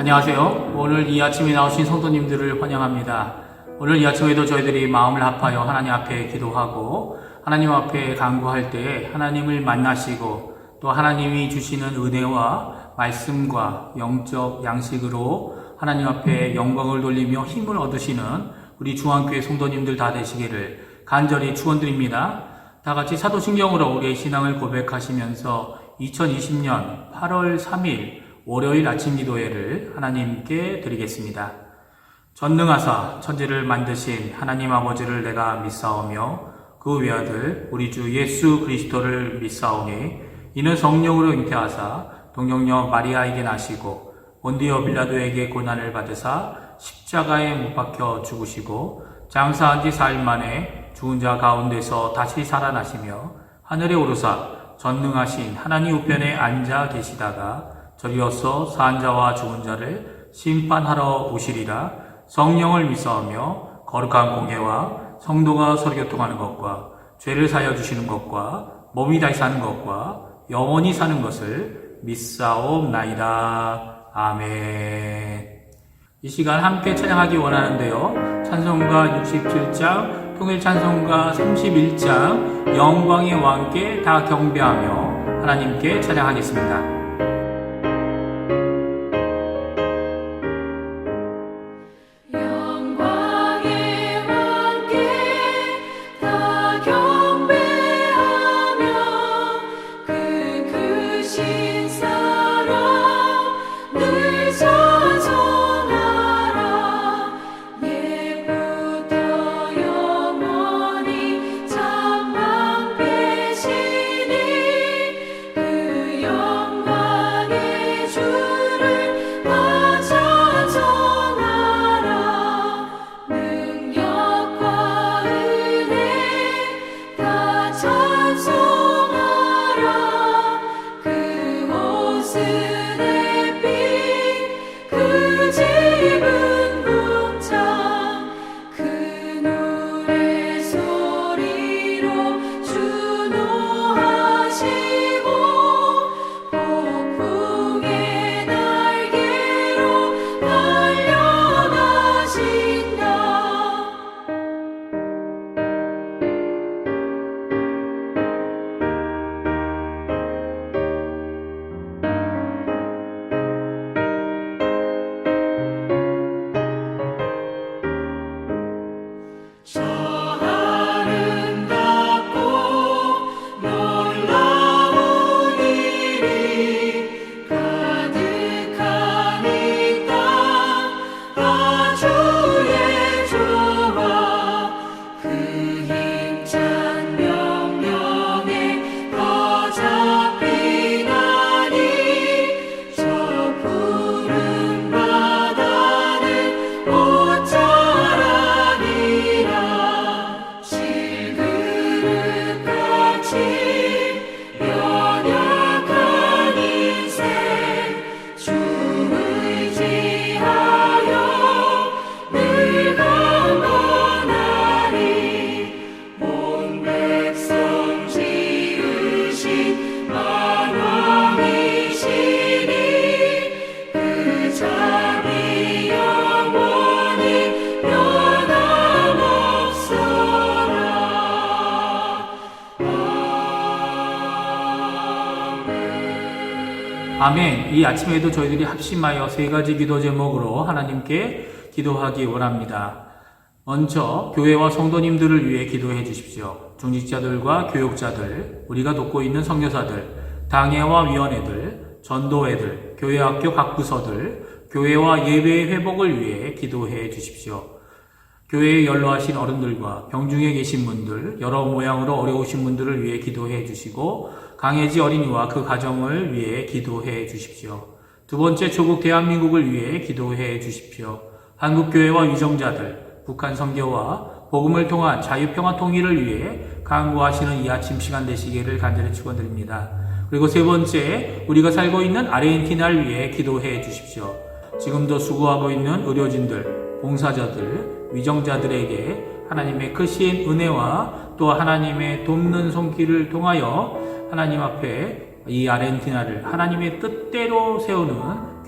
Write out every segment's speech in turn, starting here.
안녕하세요. 오늘 이 아침에 나오신 성도님들을 환영합니다. 오늘 이 아침에도 저희들이 마음을 합하여 하나님 앞에 기도하고 하나님 앞에 간구할 때 하나님을 만나시고 또 하나님이 주시는 은혜와 말씀과 영적 양식으로 하나님 앞에 영광을 돌리며 힘을 얻으시는 우리 중앙교회 성도님들 다 되시기를 간절히 축원드립니다. 다 같이 사도신경으로 우리의 신앙을 고백하시면서 2020년 8월 3일 월요일 아침 기도회를 하나님께 드리겠습니다. 전능하사 천지를 만드신 하나님 아버지를 내가 믿사오며 그 외아들 우리 주 예수 그리스도를 믿사오니 이는 성령으로 잉태하사 동정녀 마리아에게 나시고 본디오 빌라도에게 고난을 받으사 십자가에 못 박혀 죽으시고 장사한 지 4일 만에 죽은 자 가운데서 다시 살아나시며 하늘에 오르사 전능하신 하나님 우편에 앉아 계시다가 저리로서 산 자와 죽은 자를 심판하러 오시리라. 성령을 믿사오며 거룩한 공회와 성도가 서로 교통하는 것과 죄를 사하여 주시는 것과 몸이 다시 사는 것과 영원히 사는 것을 믿사옵나이다. 아멘. 이 시간 함께 찬양하기 원하는데요. 찬송가 67장, 통일 찬송가 31장, 영광의 왕께 다 경배하며 하나님께 찬양하겠습니다. 아멘. 이 아침에도 저희들이 합심하여 세 가지 기도 제목으로 하나님께 기도하기 원합니다. 먼저 교회와 성도님들을 위해 기도해 주십시오. 중직자들과 교육자들, 우리가 돕고 있는 선교사들, 당회와 위원회들, 전도회들, 교회학교 각 부서들, 교회와 예배의 회복을 위해 기도해 주십시오. 교회에 연로하신 어른들과 병중에 계신 분들, 여러 모양으로 어려우신 분들을 위해 기도해 주시고 강혜지 어린이와 그 가정을 위해 기도해 주십시오. 두 번째, 조국 대한민국을 위해 기도해 주십시오. 한국교회와 유정자들, 북한 선교와 복음을 통한 자유평화 통일을 위해 간구하시는 이 아침 시간 되시기를 간절히 축원드립니다. 그리고 세 번째, 우리가 살고 있는 아르헨티나를 위해 기도해 주십시오. 지금도 수고하고 있는 의료진들, 봉사자들, 위정자들에게 하나님의 크신 은혜와 또 하나님의 돕는 손길을 통하여 하나님 앞에 이 아르헨티나를 하나님의 뜻대로 세우는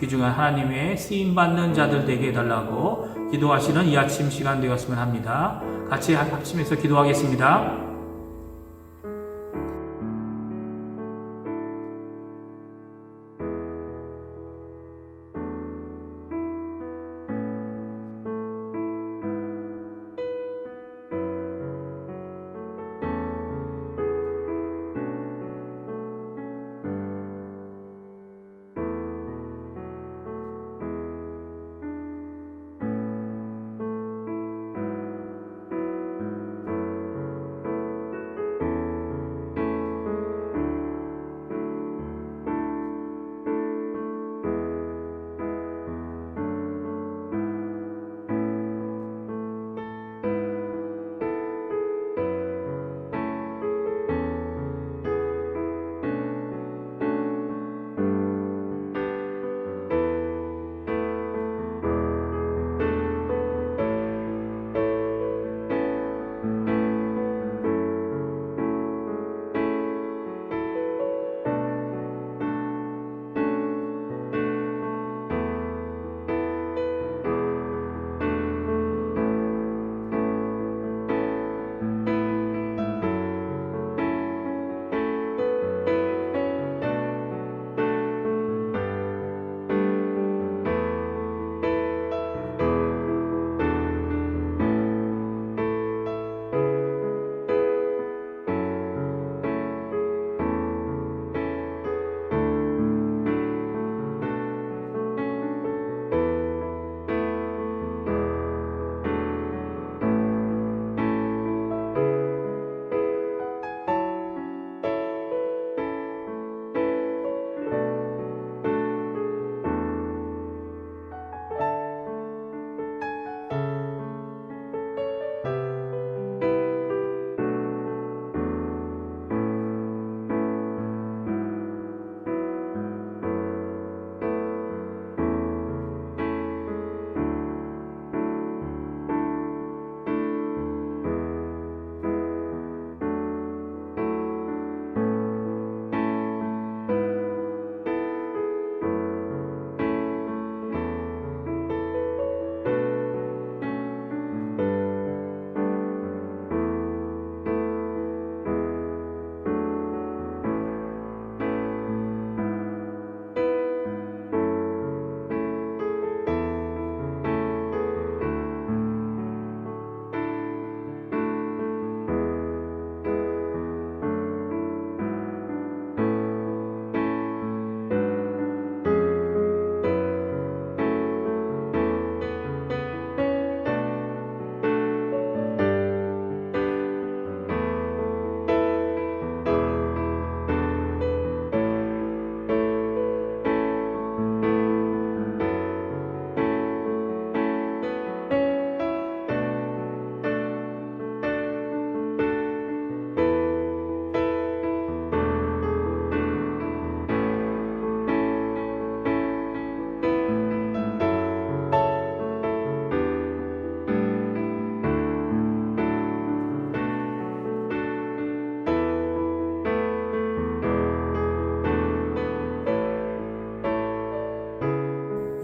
귀중한 하나님의 쓰임받는 자들 되게 해달라고 기도하시는 이 아침 시간 되었으면 합니다. 같이 합심해서 기도하겠습니다.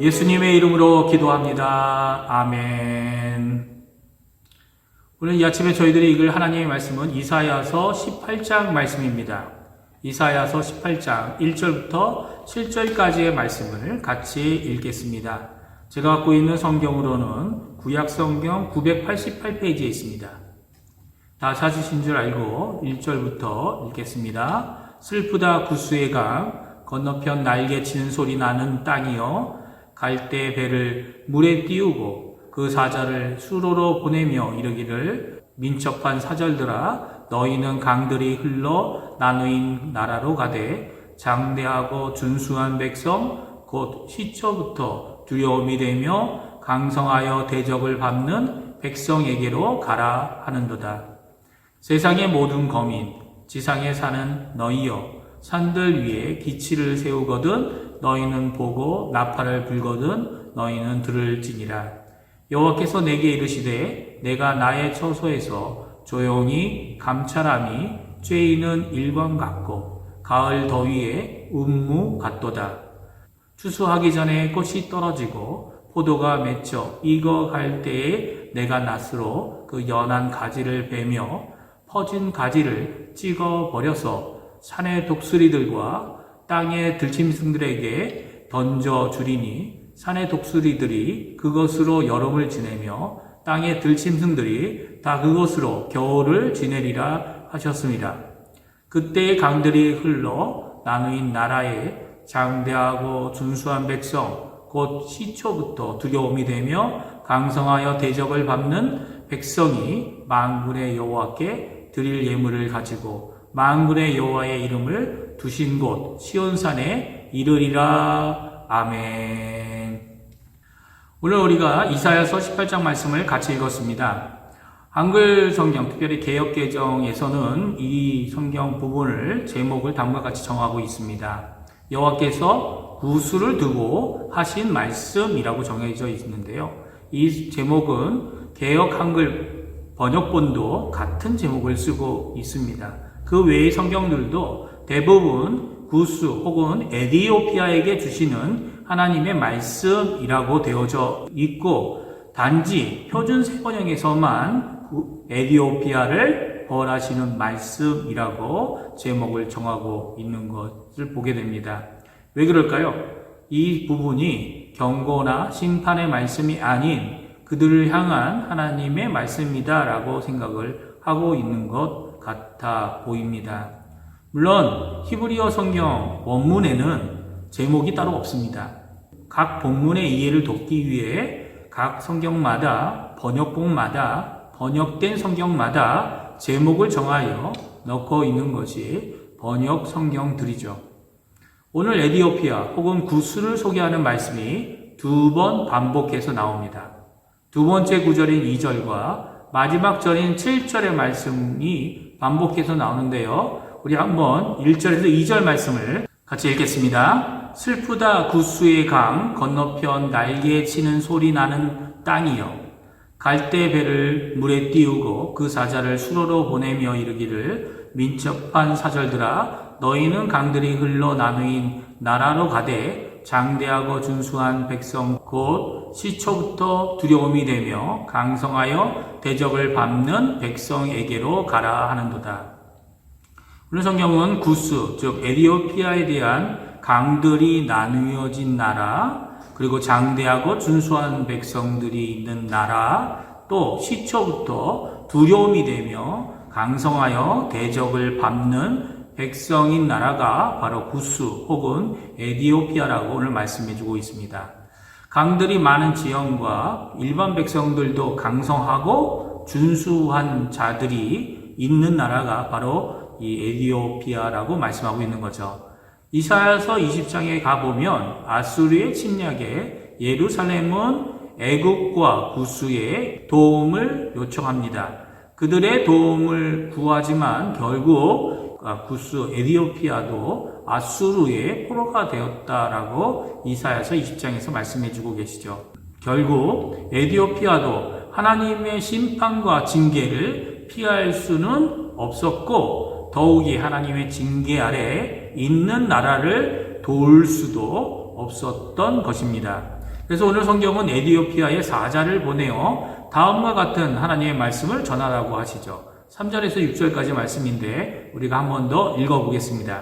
예수님의 이름으로 기도합니다. 아멘. 오늘 이 아침에 저희들이 읽을 하나님의 말씀은 이사야서 18장 말씀입니다. 이사야서 18장 1절부터 7절까지의 말씀을 같이 읽겠습니다. 제가 갖고 있는 성경으로는 구약 성경 988페이지에 있습니다. 다 찾으신 줄 알고 1절부터 읽겠습니다. 슬프다 구스의 강, 건너편 날개치는 소리 나는 땅이여, 갈대 배를 물에 띄우고 그 사자를 수로로 보내며 이르기를, 민첩한 사절들아 너희는 강들이 흘러 나누인 나라로 가되, 장대하고 준수한 백성 곧 시초부터 두려움이 되며 강성하여 대적을 밟는 백성에게로 가라 하는도다. 세상의 모든 거민, 지상에 사는 너희여, 산들 위에 기치를 세우거든 너희는 보고 나팔을 불거든 너희는 들을지니라. 여호와께서 내게 이르시되, 내가 나의 처소에서 조용히 감찰함이 죄인은 일광 같고 가을 더위에 운무 같도다. 추수하기 전에 꽃이 떨어지고 포도가 맺혀 익어갈 때에 내가 낫으로 그 연한 가지를 베며 퍼진 가지를 찍어 버려서 산의 독수리들과 땅의 들짐승들에게 던져 주리니 산의 독수리들이 그것으로 여름을 지내며 땅의 들짐승들이 다 그것으로 겨울을 지내리라 하셨습니다. 그때의 강들이 흘러 나누인 나라에 장대하고 준수한 백성 곧 시초부터 두려움이 되며 강성하여 대적을 밟는 백성이 만군의 여호와께 드릴 예물을 가지고 만군의 여호와의 이름을 두신 곳 시온산에 이르리라. 아멘. 오늘 우리가 이사야서 18장 말씀을 같이 읽었습니다. 한글 성경, 특별히 개역개정에서는 이 성경 부분을 제목을 다음과 같이 정하고 있습니다. 여호와께서 구수를 두고 하신 말씀이라고 정해져 있는데요. 이 제목은 개역 한글 번역본도 같은 제목을 쓰고 있습니다. 그 외의 성경들도 대부분 구수 혹은 에디오피아에게 주시는 하나님의 말씀이라고 되어져 있고 단지 표준 세번역에서만 에디오피아를 벌하시는 말씀이라고 제목을 정하고 있는 것을 보게 됩니다. 왜 그럴까요? 이 부분이 경고나 심판의 말씀이 아닌 그들을 향한 하나님의 말씀이다 라고 생각을 하고 있는 것 같아 보입니다. 물론 히브리어 성경 원문에는 제목이 따로 없습니다. 각 본문의 이해를 돕기 위해 각 성경마다 번역본마다 번역된 성경마다 제목을 정하여 넣고 있는 것이 번역 성경들이죠. 오늘 에디오피아 혹은 구스를 소개하는 말씀이 2번 반복해서 나옵니다. 두 번째 구절인 2절과 마지막 절인 7절의 말씀이 반복해서 나오는데요. 우리 한번 1절에서 2절 말씀을 같이 읽겠습니다. 슬프다 구스의 강 건너편 날개 치는 소리 나는 땅이여 갈대 배를 물에 띄우고 그 사자를 수로로 보내며 이르기를 민첩한 사절들아 너희는 강들이 흘러 나누인 나라로 가되 장대하고 준수한 백성 곧 시초부터 두려움이 되며 강성하여 대적을 밟는 백성에게로 가라 하는도다. 오늘 성경은 구스 즉 에디오피아에 대한 강들이 나누어진 나라 그리고 장대하고 준수한 백성들이 있는 나라 또 시초부터 두려움이 되며 강성하여 대적을 밟는 백성인 나라가 바로 구스 혹은 에디오피아라고 오늘 말씀해주고 있습니다. 강들이 많은 지형과 일반 백성들도 강성하고 준수한 자들이 있는 나라가 바로 이 에디오피아라고 말씀하고 있는 거죠. 이사야서 20장에 가보면 아수르의 침략에 예루살렘은 애굽과 구스의 도움을 요청합니다. 그들의 도움을 구하지만 결국 구스 에디오피아도 아수르의 포로가 되었다라고 이사야서 20장에서 말씀해주고 계시죠. 결국 에디오피아도 하나님의 심판과 징계를 피할 수는 없었고 더욱이 하나님의 징계 아래 있는 나라를 도울 수도 없었던 것입니다. 그래서 오늘 성경은 에디오피아의 사자를 보내어 다음과 같은 하나님의 말씀을 전하라고 하시죠. 3절에서 6절까지 말씀인데 우리가 한 번 더 읽어보겠습니다.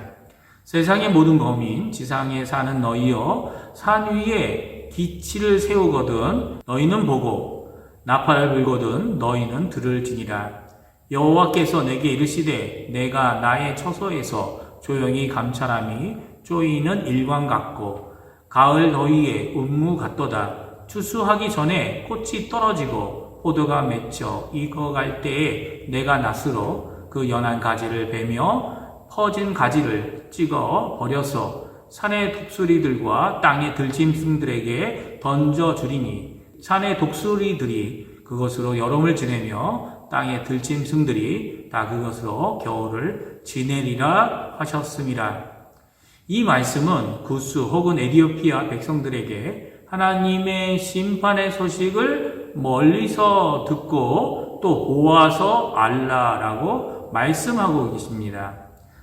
세상의 모든 거민 지상에 사는 너희여 산 위에 기치를 세우거든 너희는 보고 나팔을 불거든 너희는 들을지니라. 여호와께서 내게 이르시되 내가 나의 처소에서 조용히 감찰함이 쪼이는 일광 같고 가을 더위에 운무 같도다. 추수하기 전에 꽃이 떨어지고 포도가 맺혀 익어갈 때에 내가 낫으로 그 연한 가지를 베며 퍼진 가지를 찍어 버려서 산의 독수리들과 땅의 들짐승들에게 던져 주리니 산의 독수리들이 그것으로 여름을 지내며 땅의 들짐승들이 다 그것으로 겨울을 지내리라 하셨음이라. 이 말씀은 구스 혹은 에디오피아 백성들에게 하나님의 심판의 소식을 멀리서 듣고 또 보아서 알라라고 말씀하고 계십니다.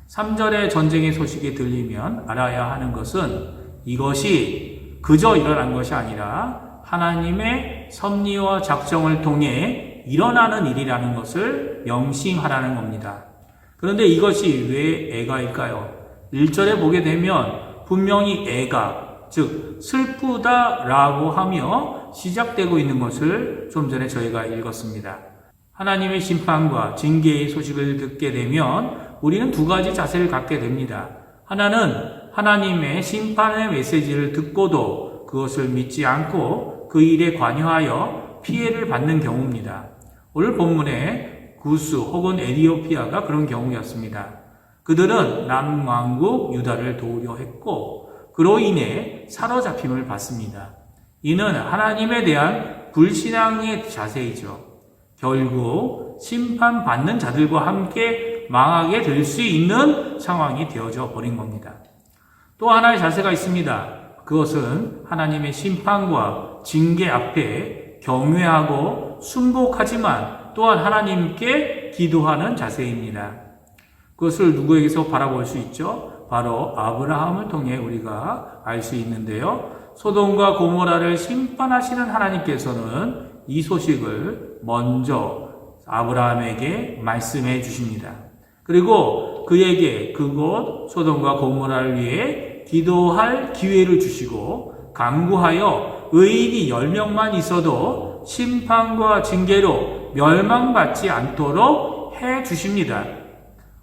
3절의 전쟁의 소식이 들리면 알아야 하는 것은 이것이 그저 일어난 것이 아니라 하나님의 섭리와 작정을 통해 일어나는 일이라는 것을 명심하라는 겁니다. 그런데 이것이 왜 애가일까요? 1절에 보게 되면 분명히 애가, 즉 슬프다라고 하며 시작되고 있는 것을 좀 전에 저희가 읽었습니다. 하나님의 심판과 징계의 소식을 듣게 되면 우리는 두 가지 자세를 갖게 됩니다. 하나는 하나님의 심판의 메시지를 듣고도 그것을 믿지 않고 그 일에 관여하여 피해를 받는 경우입니다. 오늘 본문에 구스 혹은 에디오피아가 그런 경우였습니다. 그들은 남왕국 유다를 도우려 했고 그로 인해 사로잡힘을 받습니다. 이는 하나님에 대한 불신앙의 자세이죠. 결국 심판받는 자들과 함께 망하게 될 수 있는 상황이 되어져 버린 겁니다. 또 하나의 자세가 있습니다. 그것은 하나님의 심판과 징계 앞에 경외하고 순복하지만 또한 하나님께 기도하는 자세입니다. 그것을 누구에게서 바라볼 수 있죠? 바로 아브라함을 통해 우리가 알 수 있는데요. 소돔과 고모라를 심판하시는 하나님께서는 이 소식을 먼저 아브라함에게 말씀해 주십니다. 그리고 그에게 그곳 소돔과 고모라를 위해 기도할 기회를 주시고 간구하여 의인이 10명만 있어도 심판과 징계로 멸망받지 않도록 해 주십니다.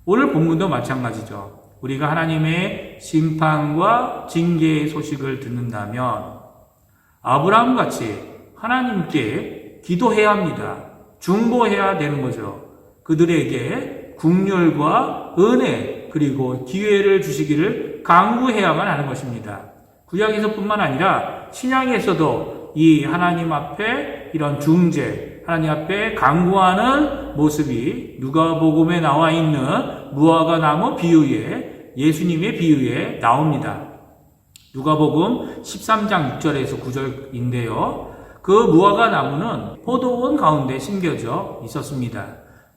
오늘 본문도 마찬가지죠. 우리가 하나님의 심판과 징계의 소식을 듣는다면 아브라함같이 하나님께 기도해야 합니다. 중보해야 되는 거죠. 그들에게 긍휼과 은혜 그리고 기회를 주시기를 간구해야만 하는 것입니다. 구약에서뿐만 아니라 신약에서도 이 하나님 앞에 이런 중재, 하나님 앞에 간구하는 모습이 누가복음에 나와 있는 무화과 나무 비유에 예수님의 비유에 나옵니다. 누가복음 13장 6절에서 9절인데요. 그 무화과 나무는 포도원 가운데 심겨져 있었습니다.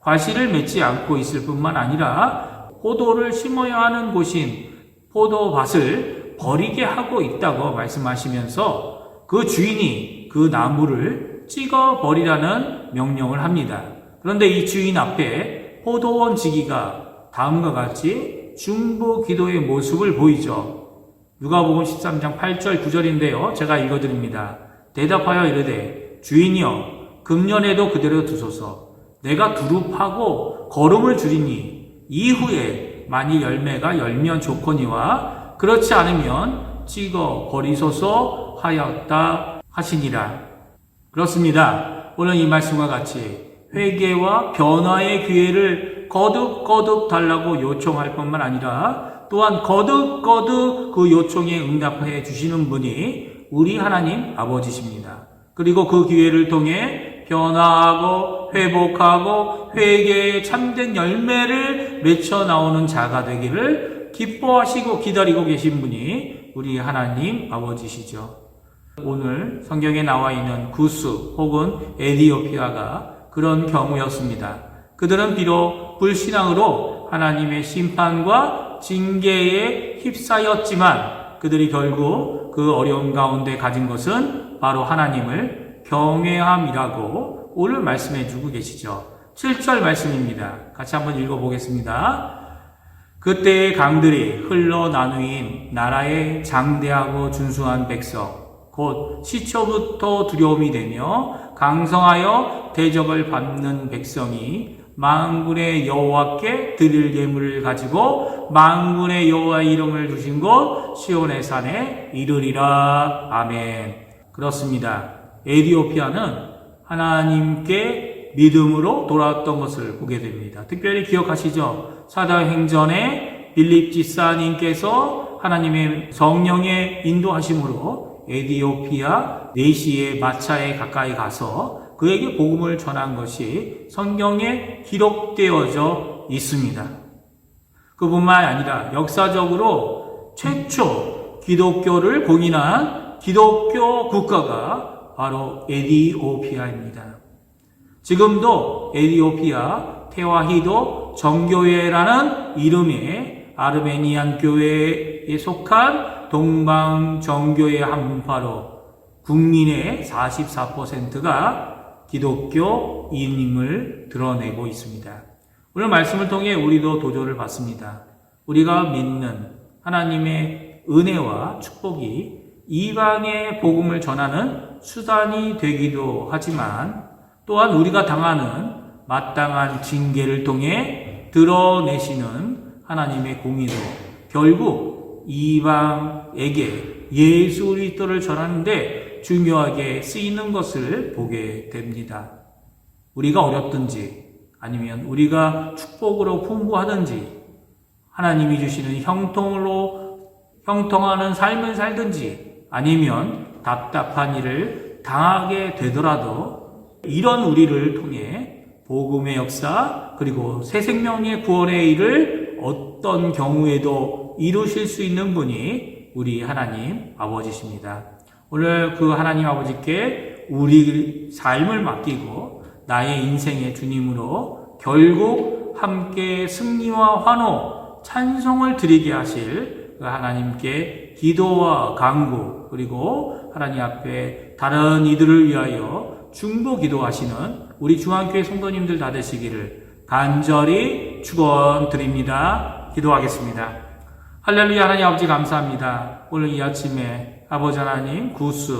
과실을 맺지 않고 있을 뿐만 아니라 포도를 심어야 하는 곳인 포도밭을 버리게 하고 있다고 말씀하시면서 그 주인이 그 나무를 찍어 버리라는 명령을 합니다. 그런데 이 주인 앞에 포도원 지기가 다음과 같이 중보 기도의 모습을 보이죠. 누가복음 13장 8절 9절인데요. 제가 읽어드립니다. 대답하여 이르되 주인이여 금년에도 그대로 두소서. 내가 두루 파고 거름을 줄이니 이후에 만일 열매가 열면 좋거니와 그렇지 않으면 찍어 버리소서 하였다 하시니라. 그렇습니다. 오늘 이 말씀과 같이 회개와 변화의 기회를 거듭 달라고 요청할 뿐만 아니라 또한 거듭 그 요청에 응답해 주시는 분이 우리 하나님 아버지십니다. 그리고 그 기회를 통해 변화하고 회복하고 회개의 참된 열매를 맺혀 나오는 자가 되기를 기뻐하시고 기다리고 계신 분이 우리 하나님 아버지시죠. 오늘 성경에 나와 있는 구스 혹은 에디오피아가 그런 경우였습니다. 그들은 비록 불신앙으로 하나님의 심판과 징계에 휩싸였지만 그들이 결국 그 어려움 가운데 가진 것은 바로 하나님을 경외함이라고 오늘 말씀해 주고 계시죠. 7절 말씀입니다. 같이 한번 읽어보겠습니다. 그때의 강들이 흘러 나누인 나라의 장대하고 준수한 백성 곧 시초부터 두려움이 되며 강성하여 대적을 받는 백성이 만군의 여호와께 드릴 예물을 가지고 만군의 여호와의 이름을 두신 곳 시온의 산에 이르리라. 아멘. 그렇습니다. 에디오피아는 하나님께 믿음으로 돌아왔던 것을 보게 됩니다. 특별히 기억하시죠? 사도행전에 빌립 지사님께서 하나님의 성령의 인도하심으로 에디오피아 네시의 마차에 가까이 가서 그에게 복음을 전한 것이 성경에 기록되어져 있습니다. 그뿐만 아니라 역사적으로 최초 기독교를 공인한 기독교 국가가 바로 에디오피아입니다. 지금도 에디오피아 테와히도 정교회라는 이름의 아르메니안 교회에 속한 동방정교회 한문파로 국민의 44%가 기독교인임을 드러내고 있습니다. 오늘 말씀을 통해 우리도 도전을 받습니다. 우리가 믿는 하나님의 은혜와 축복이 이방의 복음을 전하는 수단이 되기도 하지만 또한 우리가 당하는 마땅한 징계를 통해 드러내시는 하나님의 공의도 결국 이방에게 예수 그리스도를 전하는데 중요하게 쓰이는 것을 보게 됩니다. 우리가 어렵든지 아니면 우리가 축복으로 풍부하든지 하나님이 주시는 형통하는 삶을 살든지 아니면 답답한 일을 당하게 되더라도 이런 우리를 통해 복음의 역사 그리고 새 생명의 구원의 일을 어떤 경우에도 이루실 수 있는 분이 우리 하나님 아버지십니다. 오늘 그 하나님 아버지께 우리 삶을 맡기고 나의 인생의 주님으로 결국 함께 승리와 환호, 찬송을 드리게 하실 그 하나님께 기도와 간구 그리고 하나님 앞에 다른 이들을 위하여 중보 기도하시는 우리 중앙교회 성도님들 다 되시기를 간절히 축원드립니다. 기도하겠습니다. 할렐루야. 하나님 아버지 감사합니다. 오늘 이 아침에 아버지 하나님 구스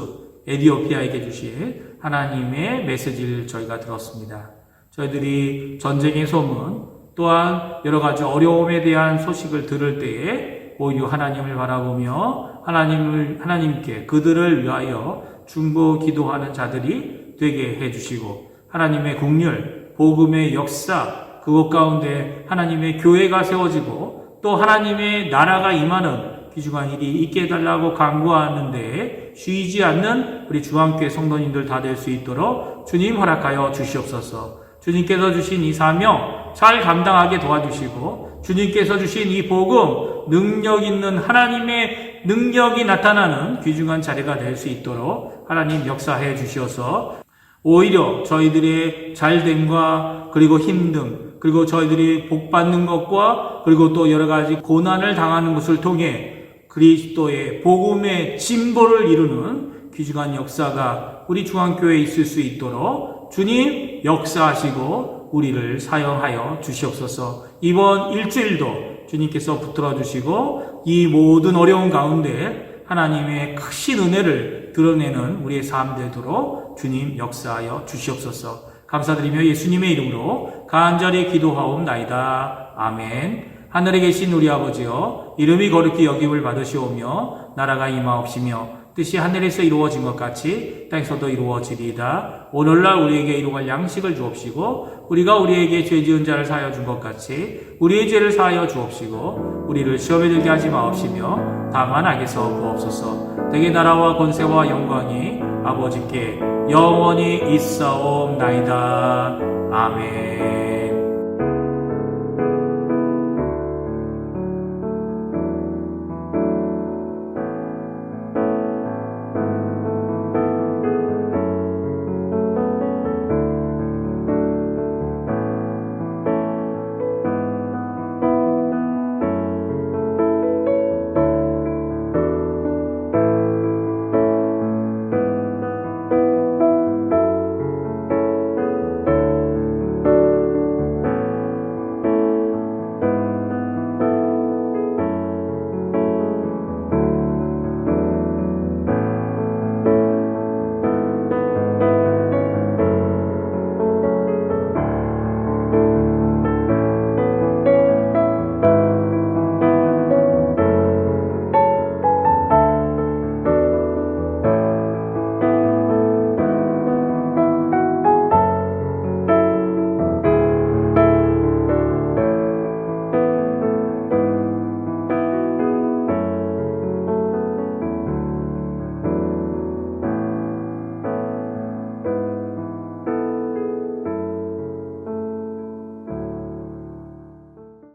에티오피아에게 주실 하나님의 메시지를 저희가 들었습니다. 저희들이 전쟁의 소문 또한 여러 가지 어려움에 대한 소식을 들을 때에 오히려 하나님을 바라보며 하나님께 그들을 위하여 중보 기도하는 자들이 되게 해주시고 하나님의 국률, 복음의 역사 그것 가운데 하나님의 교회가 세워지고 또 하나님의 나라가 임하는 귀중한 일이 있게 해달라고 간구하는데 쉬지 않는 우리 중앙교회 성도님들 다 될 수 있도록 주님 허락하여 주시옵소서. 주님께서 주신 이 사명 잘 감당하게 도와주시고 주님께서 주신 이 복음 능력 있는 하나님의 능력이 나타나는 귀중한 자리가 될 수 있도록 하나님 역사해 주시어서 오히려 저희들의 잘됨과 그리고 힘듦 그리고 저희들이 복받는 것과 그리고 또 여러 가지 고난을 당하는 것을 통해 그리스도의 복음의 진보를 이루는 귀중한 역사가 우리 중앙교회에 있을 수 있도록 주님 역사하시고 우리를 사용하여 주시옵소서. 이번 일주일도 주님께서 붙들어 주시고 이 모든 어려운 가운데 하나님의 크신 은혜를 드러내는 우리의 삶 되도록 주님 역사하여 주시옵소서. 감사드리며 예수님의 이름으로 간절히 기도하옵나이다. 아멘. 하늘에 계신 우리 아버지여 이름이 거룩히 여김을 받으시오며 나라가 임하옵시며 뜻이 하늘에서 이루어진 것 같이 땅에서도 이루어지리이다. 오늘날 우리에게 일용할 양식을 주옵시고 우리가 우리에게 죄 지은 자를 사하여 준 것 같이 우리의 죄를 사하여 주옵시고 우리를 시험에 들게 하지 마옵시며 다만 악에서 구하옵소서. 대개 나라와 권세와 영광이 아버지께 영원히 있사옵나이다. 아멘.